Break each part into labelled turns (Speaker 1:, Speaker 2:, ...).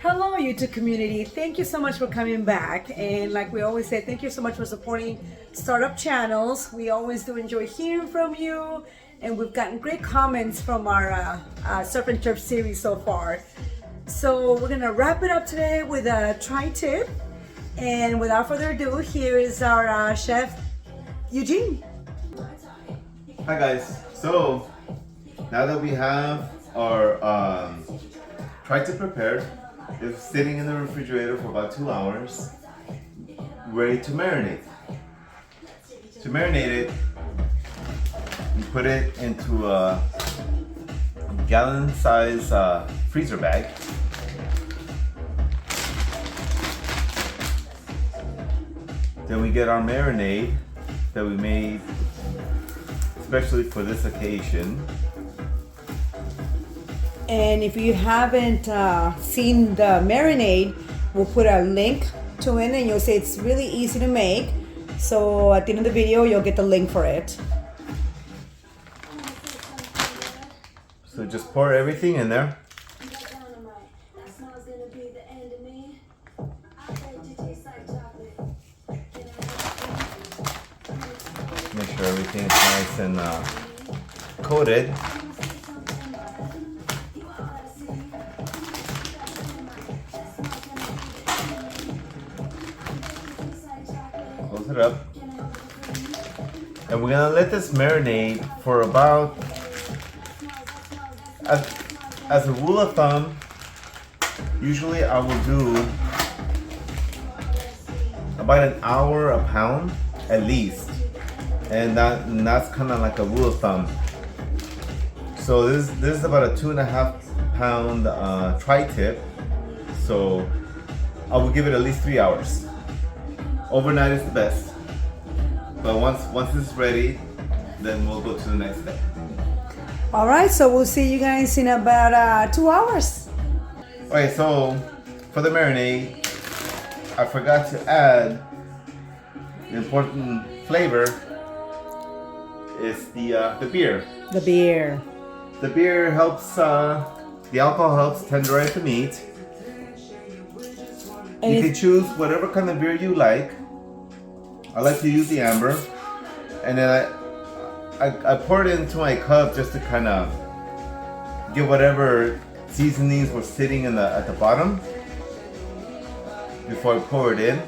Speaker 1: Hello, YouTube community. Thank you so much for coming back. And like we always say, thank you so much for supporting startup channels. We always do enjoy hearing from you. And we've gotten great comments from our Surf and Turf series so far. So we're gonna wrap it up today with a try tip. And without further ado, here is our chef, Eugene.
Speaker 2: Hi guys. So now that we have our tri-tip prepared, it's sitting in the refrigerator for about 2 hours, ready to marinate. To marinate it, you put it into a gallon size freezer bag. Then we get our marinade that we made especially for this occasion.
Speaker 1: And if you haven't seen the marinade, we'll put a link to it and you'll see it's really easy to make. So at the end of the video, you'll get the link for it.
Speaker 2: So just pour everything in there. Make sure everything is nice and coated. Close it up. And we're gonna let this marinate for about, as a rule of thumb, usually I will do about an hour a pound at least. And that's kind of like a rule of thumb. So this is about a 2.5 pound tri-tip. So I will give it at least 3 hours. Overnight is the best. But once it's ready, then we'll go to the next step.
Speaker 1: All right, so we'll see you guys in about 2 hours.
Speaker 2: Okay, so for the marinade, I forgot to add the important flavor. Is the beer.
Speaker 1: The beer.
Speaker 2: The beer helps, the alcohol helps tenderize the meat. And you can choose whatever kind of beer you like. I like to use the amber. And then I pour it into my cup just to kind of get whatever seasonings were sitting at the bottom before I pour it in.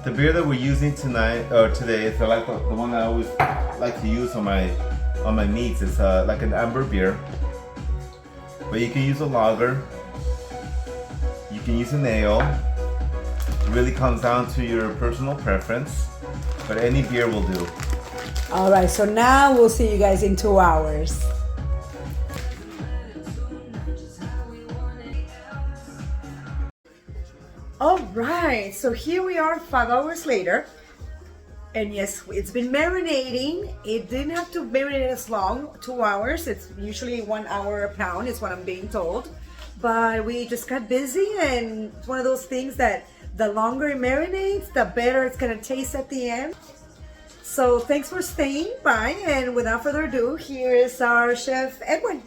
Speaker 2: The beer that we're using today is like the one I always like to use on my meats. It's like an amber beer, but you can use a lager, you can use an ale. It really comes down to your personal preference, but any beer will do.
Speaker 1: All right, so now we'll see you guys in 2 hours. All right, so here we are 5 hours later. And yes, it's been marinating. It didn't have to marinate as long, 2 hours. It's usually 1 hour a pound is what I'm being told. But we just got busy, and it's one of those things that the longer it marinates, the better it's gonna taste at the end. So thanks for staying by, and without further ado, here is our chef, Edwin.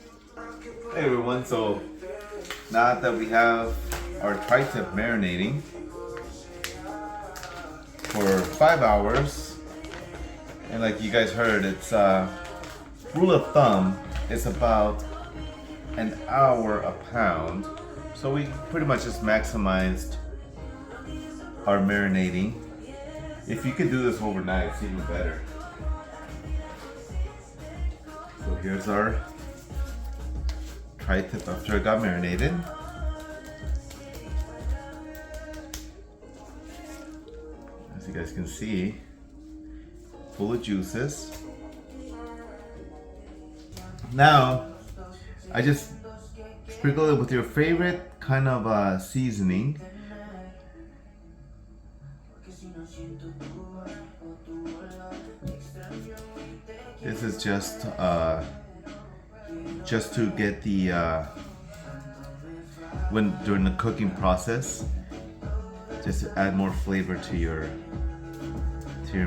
Speaker 2: Hey everyone, so now that we have our tri-tip marinating for 5 hours, and like you guys heard, it's rule of thumb is about an hour a pound, so we pretty much just maximized our marinating. If you could do this overnight, it's even better. So here's our tri-tip after it got marinated. As you guys can see, full of juices. Now, I just sprinkle it with your favorite kind of seasoning. This is just to get the during the cooking process, just to add more flavor to your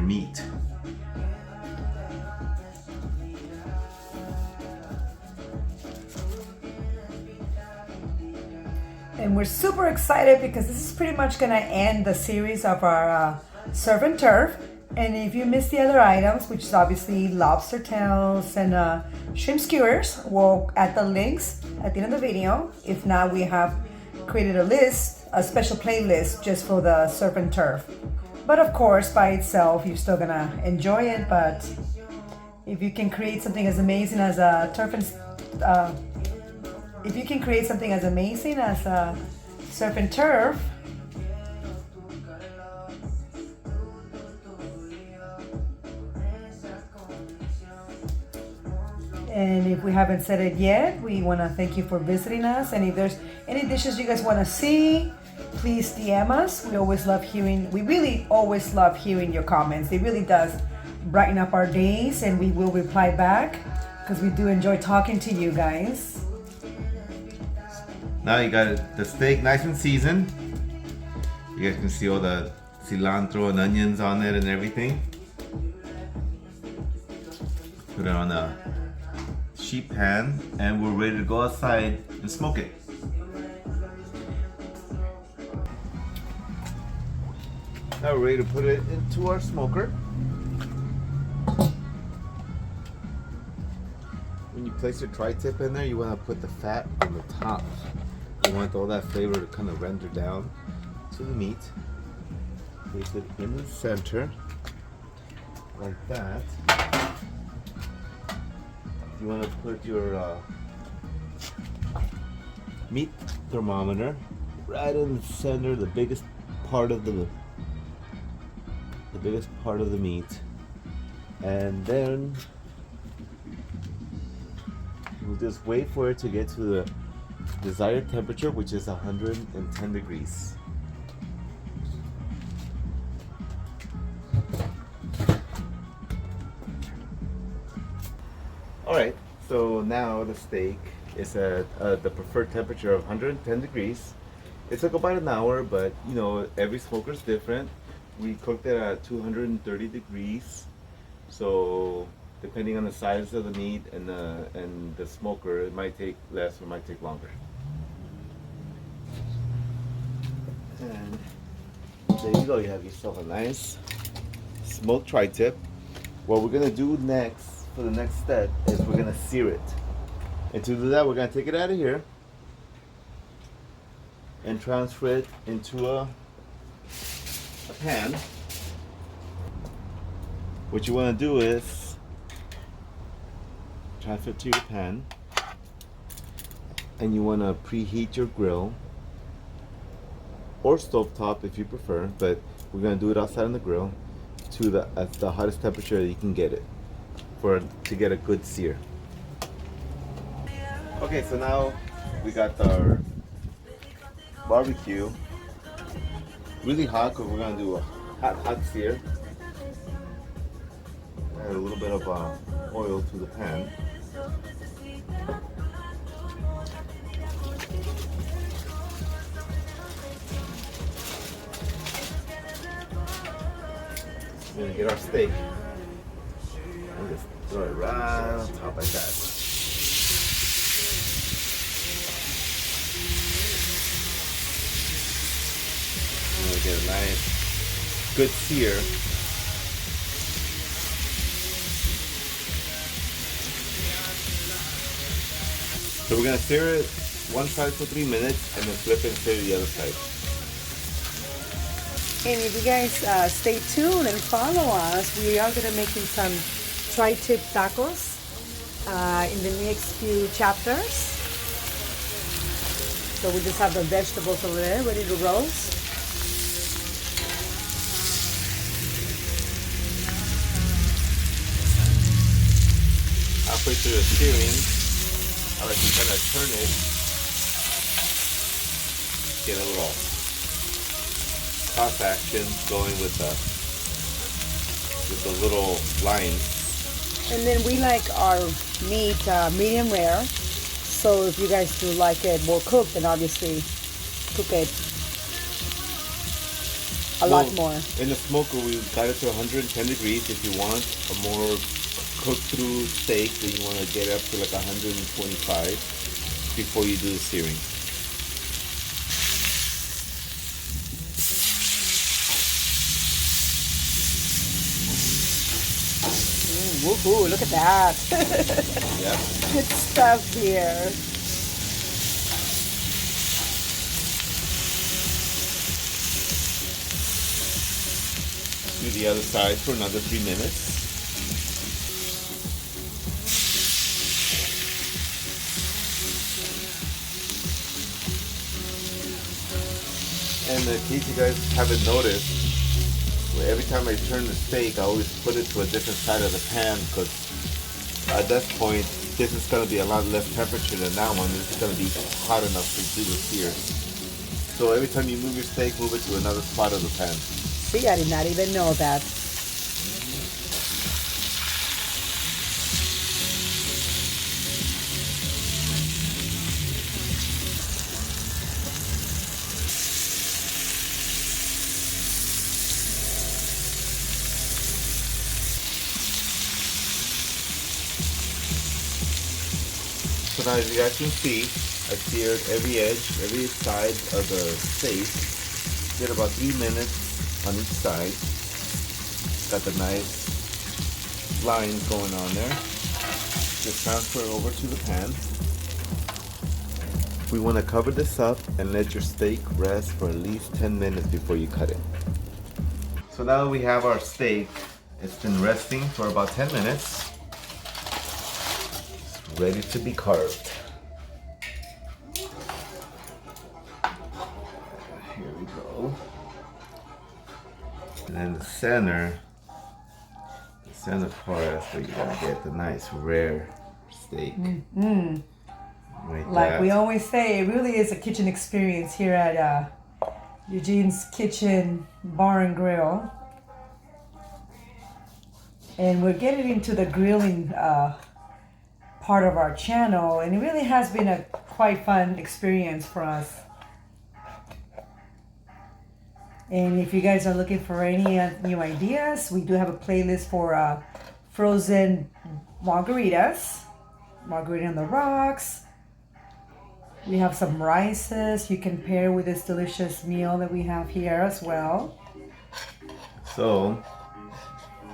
Speaker 2: meat.
Speaker 1: And we're super excited because this is pretty much gonna end the series of our surf and turf. And if you missed the other items, which is obviously lobster tails and shrimp skewers, we'll add the links at the end of the video. If not, we have created a special playlist just for the surf and turf. But of course, by itself, you're still gonna enjoy it. But if you can create something as amazing as a turf and if you can create something as amazing as a surf and turf, and if we haven't said it yet, we want to thank you for visiting us. And if there's any dishes you guys want to see, please DM us. We really always love hearing your comments. It really does brighten up our days, and we will reply back because we do enjoy talking to you guys.
Speaker 2: Now you got the steak nice and seasoned. You guys can see all the cilantro and onions on it and everything. Put it on a sheet pan and we're ready to go outside and smoke it. Now we're ready to put it into our smoker. When you place your tri-tip in there, you want to put the fat on the top. You want all that flavor to kind of render down to the meat. Place it in the center, like that. You want to put your meat thermometer right in the center, the biggest part of the meat, and then we'll just wait for it to get to the desired temperature, which is 110 degrees. Alright, so now the steak is at the preferred temperature of 110 degrees. It took about an hour, but you know, every smoker is different. We cooked it at 230 degrees, so depending on the size of the meat and the smoker, it might take less or it might take longer. And there you go, you have yourself a nice smoked tri-tip. What we're gonna do next, for the next step, is we're gonna sear it. And to do that, we're gonna take it out of here and transfer it into a pan. What you want to do is transfer it to your pan, and you want to preheat your grill or stovetop if you prefer, but we're going to do it outside on the grill to the hottest temperature that you can get it to get a good sear. Okay, so now we got our barbecue really hot because we're gonna do a hot sear. Add a little bit of oil to the pan. We're gonna get our steak and just throw it right on top like that. Get a nice, good sear. So we're gonna sear it one side for 3 minutes and then flip it and sear the other side.
Speaker 1: And if you guys stay tuned and follow us, we are gonna making some tri-tip tacos in the next few chapters. So we just have the vegetables over there ready to roast.
Speaker 2: Halfway through the searing, I like to kind of turn it, get a little cross action going with the little lines.
Speaker 1: And then we like our meat medium rare. So if you guys do like it more cooked, then obviously cook it a lot more.
Speaker 2: In the smoker, we got it to 110 degrees. If you want a more cooked through steak, then you want to get up to like 125 before you do the searing.
Speaker 1: Woohoo, look at that.
Speaker 2: Yeah.
Speaker 1: Good stuff here.
Speaker 2: Do the other side for another 3 minutes. And in case you guys haven't noticed, every time I turn the steak, I always put it to a different side of the pan because at this point, this is going to be a lot less temperature than that one. This is going to be hot enough to do the sears. So every time you move your steak, move it to another spot of the pan.
Speaker 1: See, I did not even know that.
Speaker 2: So now as you guys can see, I seared every edge, every side of the steak. Did about 3 minutes on each side. Got the nice lines going on there. Just transfer it over to the pan. We want to cover this up and let your steak rest for at least 10 minutes before you cut it. So now that we have our steak, it's been resting for about 10 minutes. It's ready to be carved. Here we go. And then the center part, that's where you're gonna get the nice rare steak.
Speaker 1: Like we always say, it really is a kitchen experience here at Eugene's Kitchen Bar and Grill. And we're getting into the grilling part of our channel, and it really has been a quite fun experience for us. And if you guys are looking for any new ideas, we do have a playlist for frozen margaritas, margarita on the rocks. We have some rices you can pair with this delicious meal that we have here as well.
Speaker 2: So,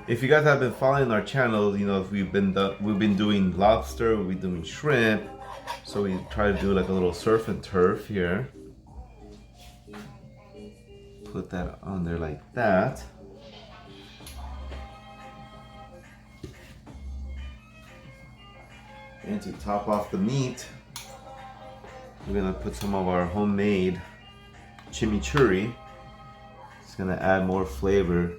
Speaker 2: if you guys have been following our channel, you know we've been doing lobster, we've been doing shrimp. So we try to do like a little surf and turf here. Put that on there like that. And to top off the meat, we're gonna put some of our homemade Chimi Churri. It's gonna add more flavor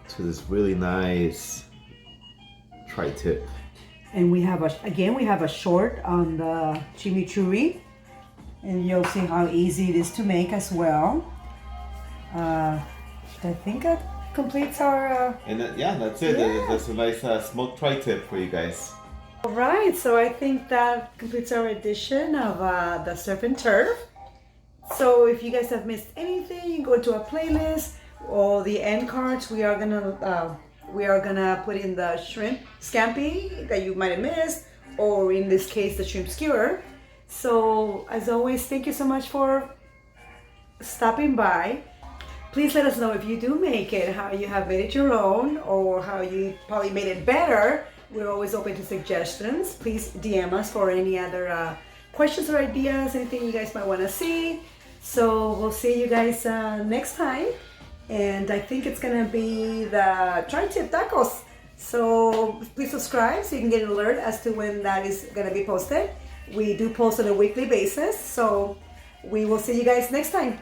Speaker 2: to this really nice tri-tip.
Speaker 1: And we have a short on the Chimi Churri, and you'll see how easy it is to make as well. I think that completes our.
Speaker 2: Yeah, that's it.
Speaker 1: Yeah.
Speaker 2: That's a nice smoked tri-tip for you guys.
Speaker 1: All right, so I think that completes our edition of the surf and turf. So if you guys have missed anything, go to our playlist or the end cards. We are gonna put in the shrimp scampi that you might have missed, or in this case, the shrimp skewer. So as always, thank you so much for stopping by. Please let us know if you do make it, how you have made it your own, or how you probably made it better. We're always open to suggestions. Please DM us for any other questions or ideas, anything you guys might want to see. So we'll see you guys next time. And I think it's gonna be the tri-tip tacos. So please subscribe so you can get an alert as to when that is gonna be posted. We do post on a weekly basis. So we will see you guys next time.